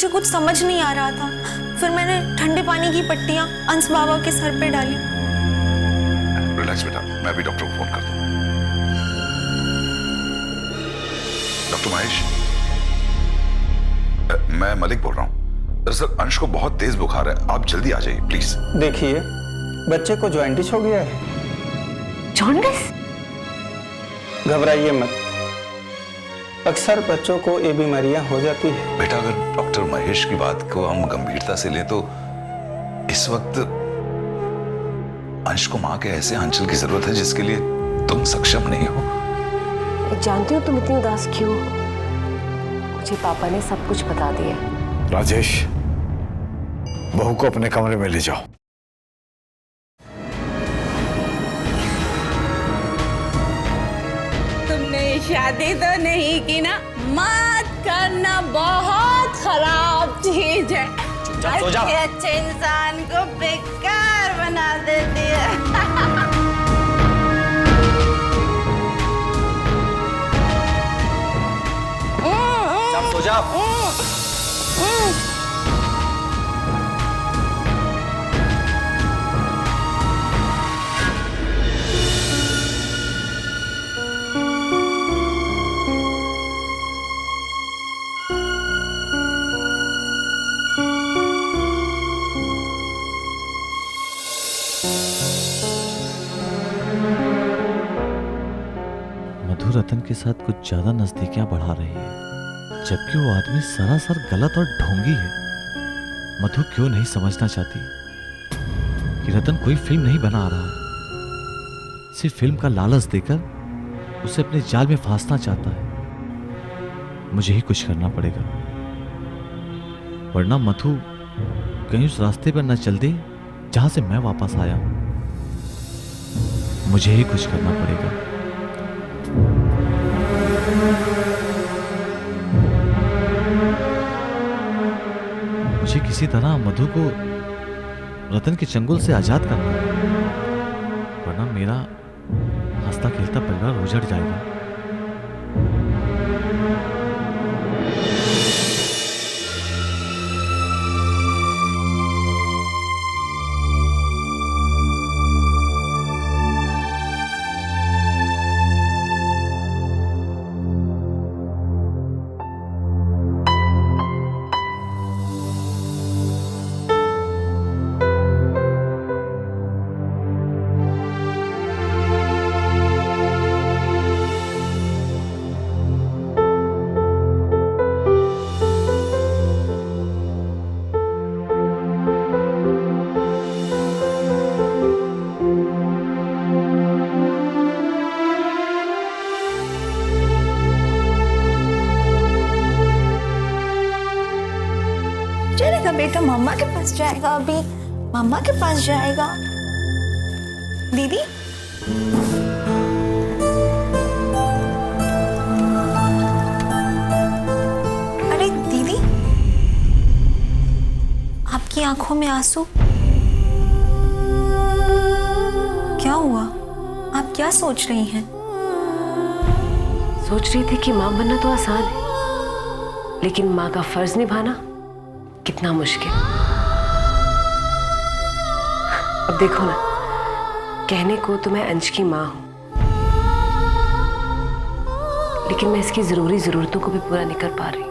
मुझे कुछ समझ नहीं आ रहा था। फिर मैंने ठंडे पानी की पट्टियां अंश बाबा के सर पे डाली। रिलैक्स बेटा, मैं भी डॉक्टर को फोन करता हूँ। डॉक्टर महेश, मैं मलिक बोल रहा हूँ। दरअसल अंश को बहुत तेज बुखार है, आप जल्दी आ जाइए प्लीज। देखिए, बच्चे को जॉइंटिस हो गया है। जॉन्डिस? घबराइए मत, अक्सर बच्चों को ये बीमारियां हो जाती है। बेटा, अगर डॉक्टर महेश की बात को हम गंभीरता से लें तो इस वक्त अंश को मां के ऐसे आंचल की जरूरत है जिसके लिए तुम सक्षम नहीं हो। जानती हो तुम इतनी उदास क्यों? मुझे पापा ने सब कुछ बता दिया। राजेश, बहू को अपने कमरे में ले जाओ। तुमने शादी तो नहीं की ना? मत करना, बहुत खराब चीज है। अच्छे इंसान को बेकार बना देती है। सो जाओ। मधु रतन के साथ कुछ ज्यादा नजदीकियां बढ़ा रही है, जबकि वो आदमी सरासर गलत और ढोंगी है। मधु क्यों नहीं समझना चाहती कि रतन कोई फिल्म नहीं बना रहा है, सिर्फ फिल्म का लालच देकर उसे अपने जाल में फांसना चाहता है। मुझे ही कुछ करना पड़ेगा, वरना मधु कहीं उस रास्ते पर न चल दे जहां से मैं वापस आया। मुझे ही कुछ करना पड़ेगा। मुझे किसी तरह मधु को रतन के चंगुल से आजाद करना है, वरना मेरा हंसता खेलता परिवार उजड़ जाएगा। चलेगा बेटा, मम्मा के पास जाएगा, अभी मम्मा के पास जाएगा। दीदी, अरे दीदी, आपकी आंखों में आंसू, क्या हुआ? आप क्या सोच रही हैं? सोच रही थी कि मां बनना तो आसान है, लेकिन मां का फर्ज निभाना कितना मुश्किल। अब देखो ना, कहने को तो मैं अंश की मां हूं, लेकिन मैं इसकी जरूरी जरूरतों को भी पूरा नहीं कर पा रही।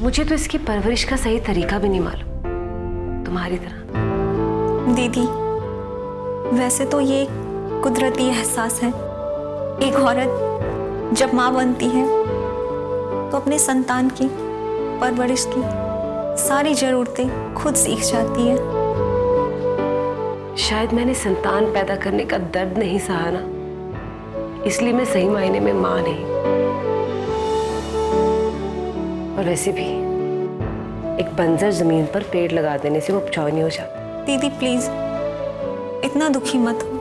मुझे तो इसकी परवरिश का सही तरीका भी नहीं मालूम, तुम्हारी तरह। दीदी, वैसे तो ये कुदरती एहसास है। एक औरत जब मां बनती है तो अपने संतान की परवरिश की सारी जरूरतें खुद सीख जाती है। शायद मैंने संतान पैदा करने का दर्द नहीं सहा ना, इसलिए मैं सही मायने में मां नहीं। और वैसे भी एक बंजर जमीन पर पेड़ लगा देने से वो उपजाऊ नहीं हो जाता। दीदी प्लीज, इतना दुखी मत हो।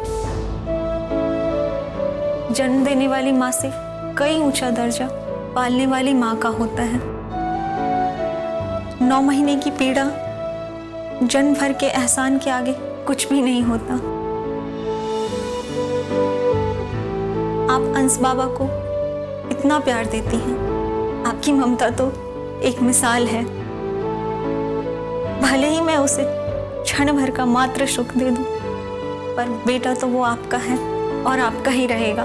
जन्म देने वाली माँ से कई ऊंचा दर्जा पालने वाली माँ का होता है। 9 महीने की पीड़ा जन्म भर के एहसान के आगे कुछ भी नहीं होता। आप अंश बाबा को इतना प्यार देती हैं, आपकी ममता तो एक मिसाल है। भले ही मैं उसे क्षण भर का मात्र सुख दे दूं, पर बेटा तो वो आपका है और आपका ही रहेगा।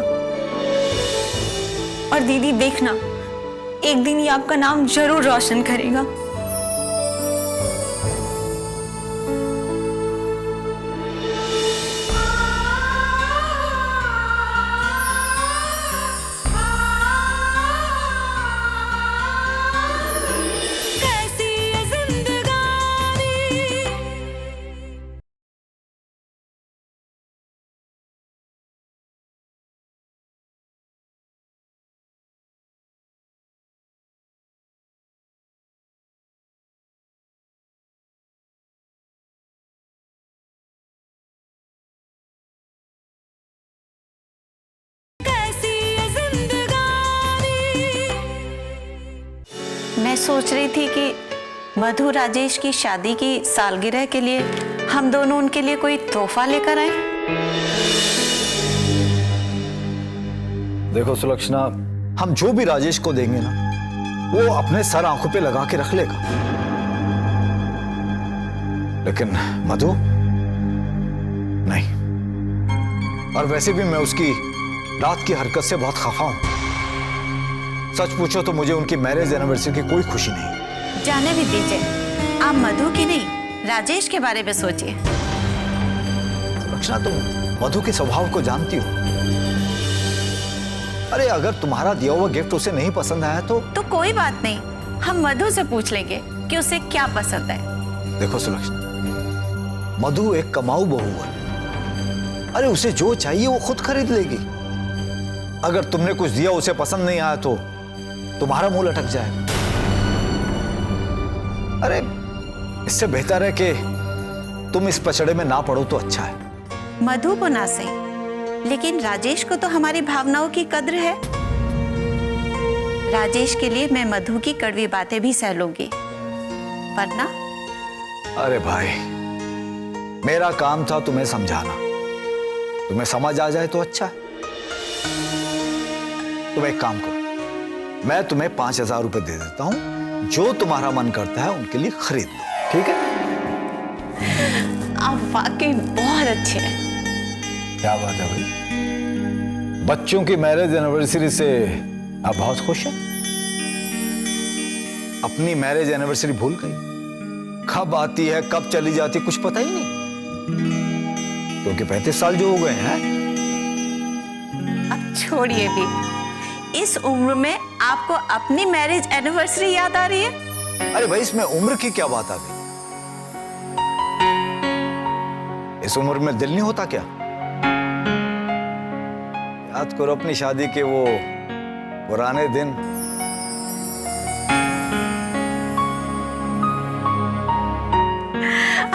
और दीदी देखना, एक दिन ये आपका नाम जरूर रोशन करेगा। मैं सोच रही थी कि मधु राजेश की शादी की सालगिरह के लिए हम दोनों उनके लिए कोई तोहफा लेकर आए। देखो सुलक्षणा, हम जो भी राजेश को देंगे ना, वो अपने सर आंखों पे लगा के रख लेगा। लेकिन मधु नहीं। और वैसे भी मैं उसकी रात की हरकत से बहुत खफा हूं। सच पूछो तो मुझे उनकी मैरिज एनिवर्सरी की कोई खुशी नहीं। जाने भी दीजिए, आप मधु की नहीं राजेश के बारे में सोचिए। सुलक्षणा, तुम मधु के स्वभाव को जानती हो। अरे अगर तुम्हारा दिया हुआ गिफ्ट उसे नहीं पसंद आया तो कोई बात नहीं, हम मधु से पूछ लेंगे कि उसे क्या पसंद है। देखो सुलक्षणा, मधु एक कमाऊ बहू है। अरे उसे जो चाहिए वो खुद खरीद लेगी। अगर तुमने कुछ दिया उसे पसंद नहीं आया तो तुम्हारा मुंह लटक जाएगा। अरे इससे बेहतर है कि तुम इस पचड़े में ना पड़ो तो अच्छा है। मधु को ना सही, लेकिन राजेश को तो हमारी भावनाओं की कद्र है। राजेश के लिए मैं मधु की कड़वी बातें भी सह लूंगी, वरना। अरे भाई, मेरा काम था तुम्हें समझाना। तुम्हें समझ आ जाए तो अच्छा। तुम एक काम करो, मैं तुम्हें 5,000 रुपए दे देता हूं, जो तुम्हारा मन करता है उनके लिए खरीद लो, ठीक है? आप वाकई बहुत अच्छे हैं। क्या बात है भाई, बच्चों की मैरिज एनिवर्सरी से आप बहुत खुश हैं? अपनी मैरिज एनिवर्सरी भूल गई। कब आती है कब चली जाती कुछ पता ही नहीं, क्योंकि 35 साल जो हो गए हैं। अब छोड़िए भी, इस उम्र में आपको अपनी मैरिज एनिवर्सरी याद आ रही है? अरे भाई, इसमें उम्र की क्या बात आ गई? इस उम्र में दिल नहीं होता क्या? याद करो अपनी शादी के वो पुराने दिन।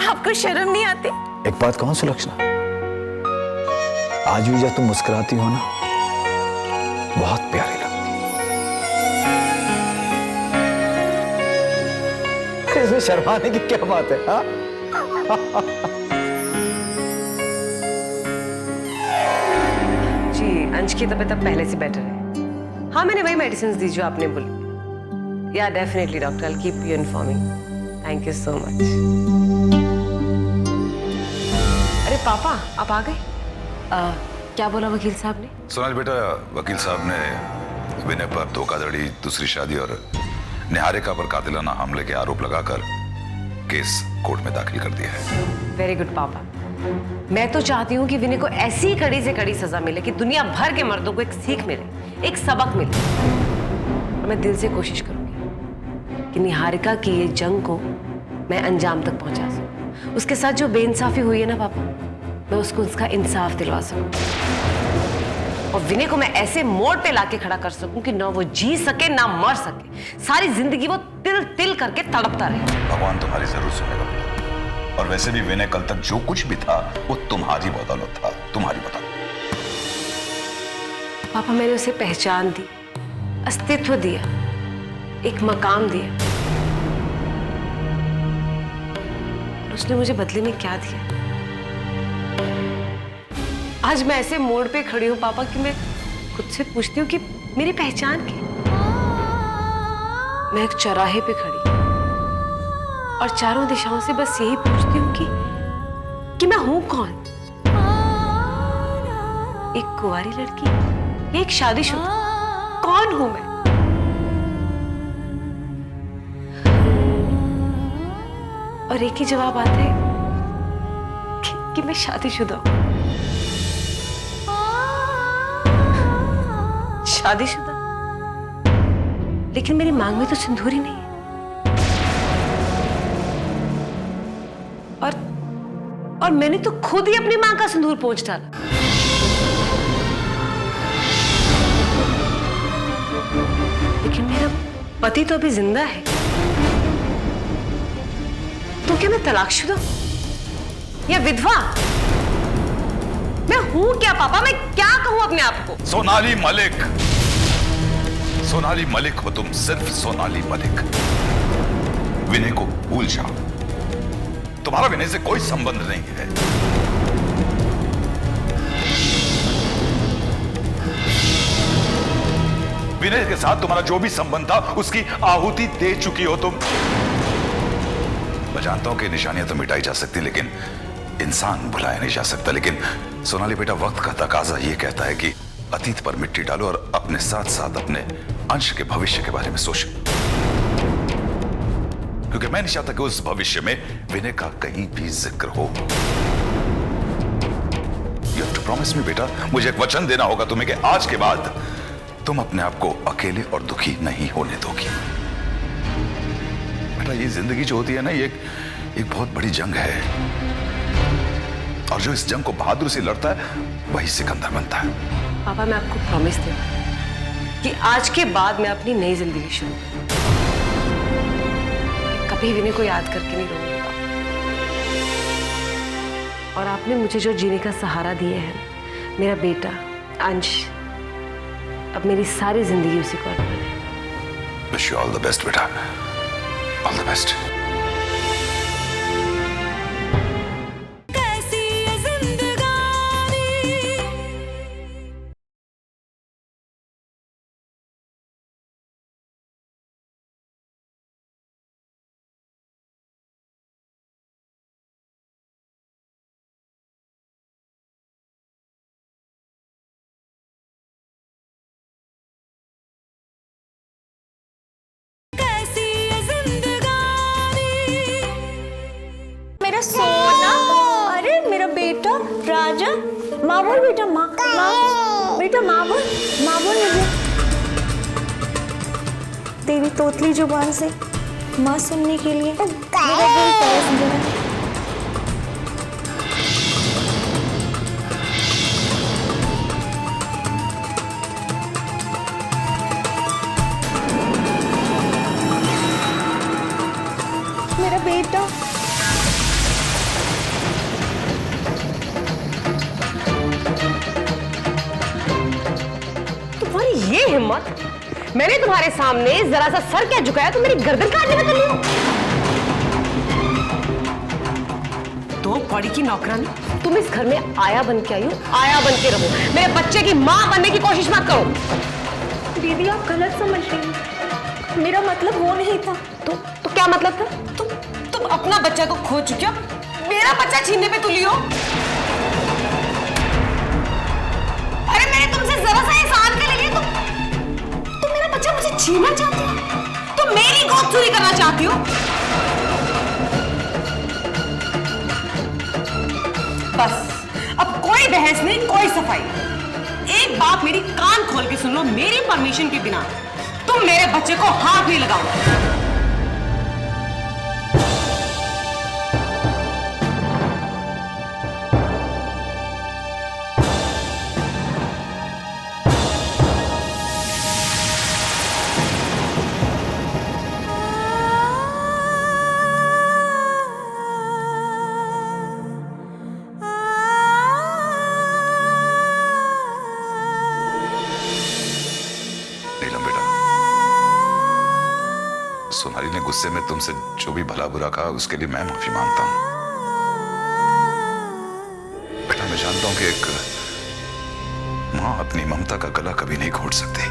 आपको शर्म नहीं आती? एक बात कहूं सुलक्षणा, आज भी जब तुम मुस्कुराती हो ना, बहुत प्यारी लगती है। इसमें शर्माने की क्या बात है? हाँ? जी, अंश की तबीयत अब पहले से बेटर है। हाँ, मैंने वही मेडिसिन दी जो आपने बोली। या definitely doctor, I will keep you informing. Thank you so much. अरे पापा, आप आ गए? क्या बोला वकील साहब ने? सोनाल बेटा, वकील साहब ने विनय पर धोखाधड़ी, दूसरी शादी और निहारिका पर कातिलाना हमले के आरोप लगाकर केस कोर्ट में दाखिल कर दिया है। वेरी गुड पापा। मैं तो चाहती हूँ कि विनय को ऐसी कड़ी से कड़ी सजा मिले कि दुनिया भर के मर्दों को एक सीख मिले, एक सबक मिले। और मैं दिल से कोशिश करूंगी कि निहारिका की ये जंग को मैं अंजाम तक पहुंचा सकूं। उसके साथ जो बेइंसाफी हुई है ना पापा, मैं उसको उसका इंसाफ दिलवा सकूं। और विनय को मैं ऐसे मोड़ पे लाके खड़ा कर सकूं कि ना वो जी सके ना मर सके, सारी जिंदगी वो तिल तिल करके तड़पता रहे। भगवान तुम्हारी जरूर सुनेगा बेटा। और वैसे भी विनय कल तक जो कुछ भी था वो तुम्हारी बदौलत था, तुम्हारी बदौलत। पापा, मैंने उसे पहचान दी, अस्तित्व दिया, एक मकाम दिया। और उसने मुझे बदले में क्या दिया? आज मैं ऐसे मोड़ पे खड़ी हूँ पापा कि मैं खुद से पूछती हूँ कि मेरी पहचान क्या? मैं एक चौराहे पे खड़ी और चारों दिशाओं से बस यही पूछती हूँ कि मैं हूं कौन? एक कुंवारी लड़की या एक शादीशुदा? कौन हूं मैं? और एक ही जवाब आता है कि मैं शादीशुदा हूं। शादीशुदा, लेकिन मेरी मांग में तो सिंदूर ही नहीं है। और मैंने तो खुद ही अपनी मां का सिंदूर पोंछ डाला। लेकिन मेरा पति तो अभी जिंदा है, तो क्या मैं तलाकशुदा या विधवा? मैं हूं क्या पापा? मैं क्या कहूं अपने आप को? सोनाली मलिक, सोनाली मलिक हो तुम, सिर्फ सोनाली मलिक। विनय को भूल जाओ, तुम्हारा विनय से कोई संबंध नहीं है। विनय के साथ तुम्हारा जो भी संबंध था उसकी आहुति दे चुकी हो तुम। मैं जानता हूं कि निशानियां तो मिटाई जा सकती, लेकिन इंसान भुलाया नहीं जा सकता। लेकिन सोनाली बेटा, वक्त का तकाजा यह कहता है कि अतीत पर मिट्टी डालो और अपने साथ साथ अपने अंश के भविष्य के बारे में सोचो, क्योंकि मैं नहीं चाहता कि उस भविष्य में विनय का कहीं भी जिक्र हो। You have to promise me बेटा, मुझे एक वचन देना होगा तुम्हें कि आज के बाद तुम अपने आप को अकेले और दुखी नहीं होने दोगी। बेटा, ये जिंदगी जो होती है ना, ये एक बहुत बड़ी जंग है, और जो इस जंग को बहादुर से लड़ता है वही सिकंदर बनता है। पापा, मैं आपको प्रॉमिस दे रहा हूं कि आज के बाद मैं अपनी नई जिंदगी शुरू करूंगी। कभी विनय को याद करके नहीं रोऊंगी। और आपने मुझे जो जीने का सहारा दिए हैं, मेरा बेटा अंश, अब मेरी सारी जिंदगी उसी को अर्पण है। Wish you all the best बेटा, ऑल द बेस्ट। मेरा सोना, अरे मेरा बेटा राजा, माँ बोल बेटा, माँ बेटा, माँ बोल मुझे। तेरी तोतली जुबान से माँ सुनने के लिए मेरा दिल तरस गया। मेरा बेटा, ये हिम्मत, मैंने तुम्हारे सामने जरा सा सर क्या झुकाया तो मेरी गर्दन काटने में तुली हो? तो बड़ी की नौकरानी, तुम इस घर में आया बन के आई हो, आया बन के रहो। मेरे बच्चे की माँ बनने की कोशिश मत करो। दीदी आप गलत समझ रही हैं, मेरा मतलब वो नहीं था। तो क्या मतलब था? तुम अपना बच्चा तो खो चुके हो, मेरा बच्चा छीनने पे तुली हो। अरे मैंने तुमसे जरा सा एहसान कर लिया, तुम मेरा बच्चा मुझे छीनना चाहती हो? तुम मेरी गोद चोरी करना चाहती हो? बस अब कोई बहस नहीं, कोई सफाई। एक बात मेरी कान खोल के सुन लो, मेरी परमिशन के बिना तुम मेरे बच्चे को हाथ नहीं लगाओ। सोनाली ने गुस्से में तुमसे जो भी भला बुरा कहा उसके लिए मैं माफी मांगता हूं। बेटा, मैं जानता हूं कि एक मां अपनी ममता का गला कभी नहीं घोट सकती।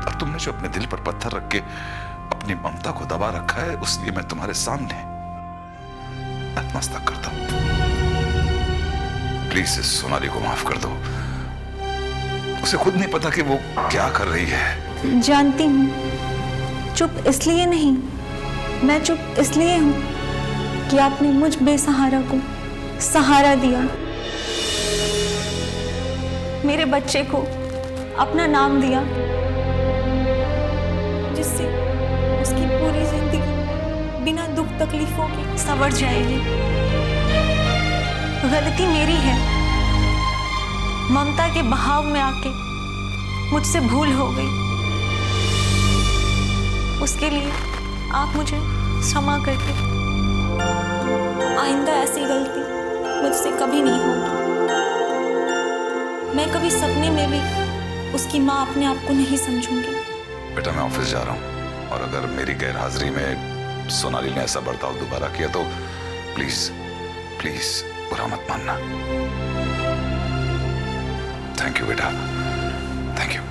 अब तुमने जो अपने दिल पर पत्थर रख के अपनी ममता को दबा रखा है, उसलिए मैं तुम्हारे सामने नतमस्तक करता हूं। प्लीज इस सोनाली को माफ कर दो। उसे खुद नहीं पता कि वो क्या कर रही है। जानती हूं, चुप इसलिए नहीं, मैं चुप इसलिए हूं कि आपने मुझ बेसहारा को सहारा दिया, मेरे बच्चे को अपना नाम दिया, जिससे उसकी पूरी जिंदगी बिना दुख तकलीफों के संवर जाएगी। गलती मेरी है, ममता के बहाव में आके मुझसे भूल हो गई। उसके लिए आप मुझे क्षमा कर दे। आइंदा ऐसी गलती मुझसे कभी नहीं होगी। मैं कभी सपने में भी उसकी माँ अपने आप को नहीं समझूंगी। बेटा मैं ऑफिस जा रहा हूं, और अगर मेरी गैर हाजिरी में सोनाली ने ऐसा बर्ताव दोबारा किया तो प्लीज प्लीज बुरा मत मानना। थैंक यू बेटा, थैंक यू।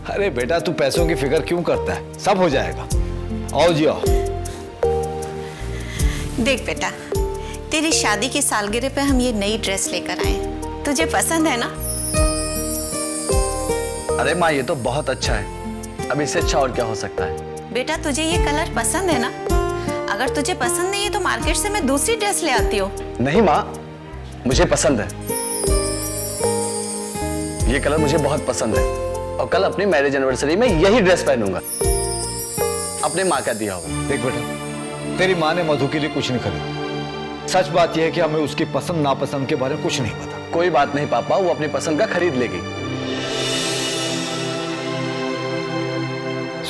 अरे बेटा तू पैसों की फिक्र क्यों करता है, सब हो जाएगा। आओ जी आओ। देख बेटा, तेरी शादी की सालगिरह पे हम ये नई ड्रेस लेकर आए हैं। तुझे पसंद है ना? अरे माँ ये तो बहुत अच्छा है, अब इससे अच्छा और क्या हो सकता है। बेटा तुझे ये कलर पसंद है ना? अगर तुझे पसंद नहीं है तो मार्केट से मैं दूसरी ड्रेस ले आती हूँ। नहीं माँ, मुझे पसंद है, ये कलर मुझे बहुत पसंद है, और कल अपनी मैरिज एनिवर्सरी में यही ड्रेस पहनूंगा, अपने माँ का दिया हुआ। देख बेटा, तेरी माँ ने मधु के लिए कुछ नहीं खरीदा। सच बात यह है कि हमें उसकी पसंद नापसंद के बारे में कुछ नहीं पता। कोई बात नहीं पापा, वो अपनी पसंद का खरीद लेगी।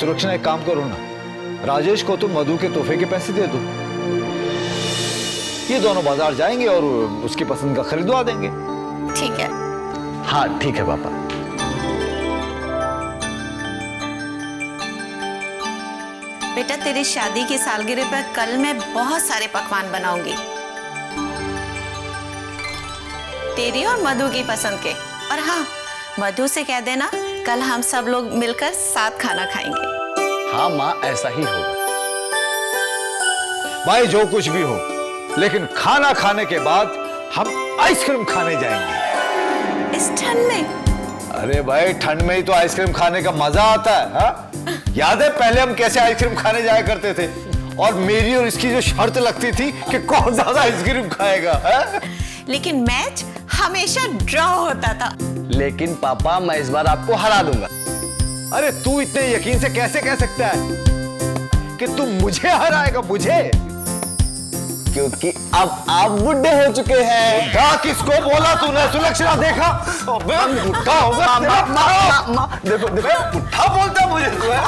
सुरक्षा एक काम करो ना, राजेश को तुम मधु के तोहफे के पैसे दे दो, ये दोनों बाजार जाएंगे और उसकी पसंद का खरीदवा देंगे। ठीक है। हाँ ठीक है पापा। बेटा तेरी शादी की सालगिरह पर कल मैं बहुत सारे पकवान बनाऊंगी, तेरी और मधु की पसंद के। और हाँ, मधु से कह देना कल हम सब लोग मिलकर साथ खाना खाएंगे। हाँ माँ, ऐसा ही होगा। भाई जो कुछ भी हो, लेकिन खाना खाने के बाद हम आइसक्रीम खाने जाएंगे। इस ठंड में? अरे भाई ठंड में ही तो आइसक्रीम खाने का मजा आता है। हा? याद है पहले हम कैसे आइसक्रीम खाने जाया करते थे, और मेरी और इसकी जो शर्त लगती थी कि कौन ज्यादा आइसक्रीम खाएगा। हा? लेकिन मैच हमेशा ड्रॉ होता था। लेकिन पापा मैं इस बार आपको हरा दूंगा। अरे तू इतने यकीन से कैसे कह सकता है कि तू मुझे हराएगा? मुझे? क्योंकि अब आप बुढ़े हो चुके हैं। बुढ़ा किसको बोला तूने? सुलक्षणा देखा? बुढ़ा होगा देखो देखो, बुढ़ा बोलता मुझे तू है?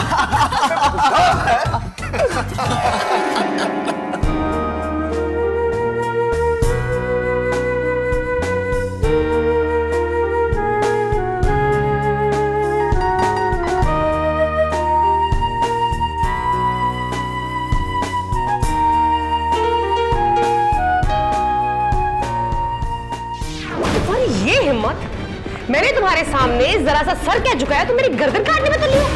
ये हिम्मत, मैंने तुम्हारे सामने जरा सा सर क्या झुकाया तो मेरी गर्दन काटने में तुली हो।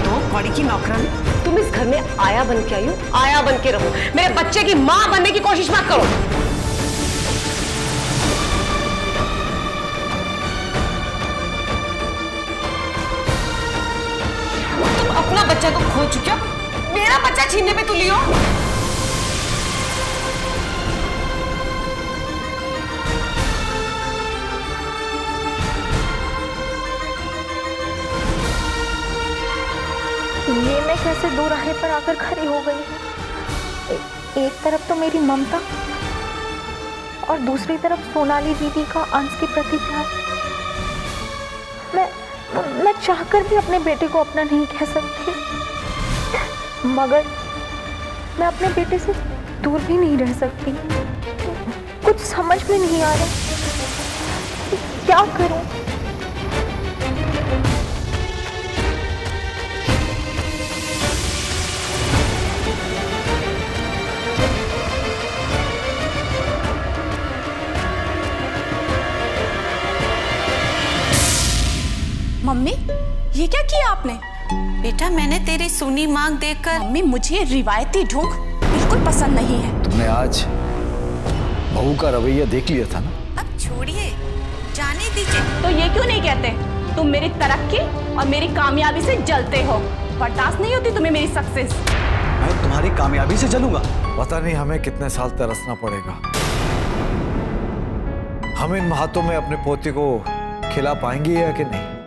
तो बड़ी की नौकरानी, तुम इस घर में आया बन के आई हो, आया बन के रहो। मेरे बच्चे की मां बनने की कोशिश मत करो। अपना बच्चा तो खो चुके हो, मेरा बच्चा छीनने पे तुली हो। जैसे दो राहें पर आकर खड़ी हो गई है। एक तरफ तो मेरी ममता और दूसरी तरफ सोनाली दीदी का अंश के प्रति प्यार। मैं चाहकर भी अपने बेटे को अपना नहीं कह सकती, मगर मैं अपने बेटे से दूर भी नहीं रह सकती। कुछ समझ में नहीं आ रहा, क्या करूं? मम्मी, ये क्या किया आपने? बेटा, मैंने तेरी सुनी मांग देखकर मम्मी मुझे रिवायती ढोंग बिल्कुल पसंद नहीं है। तुमने आज बहू का रवैया देख लिया था ना। अब छोड़िए, जाने दीजिए। तो ये क्यों नहीं कहते तुम मेरी तरक्की और मेरी कामयाबी से जलते हो? बर्दाश्त नहीं होती तुम्हें मेरी सक्सेस? मैं तुम्हारी कामयाबी से जलूंगा? पता नहीं हमें कितने साल तरसना पड़ेगा। हम इन हाथों में अपने पोते को खिला पाएंगे या कि नहीं।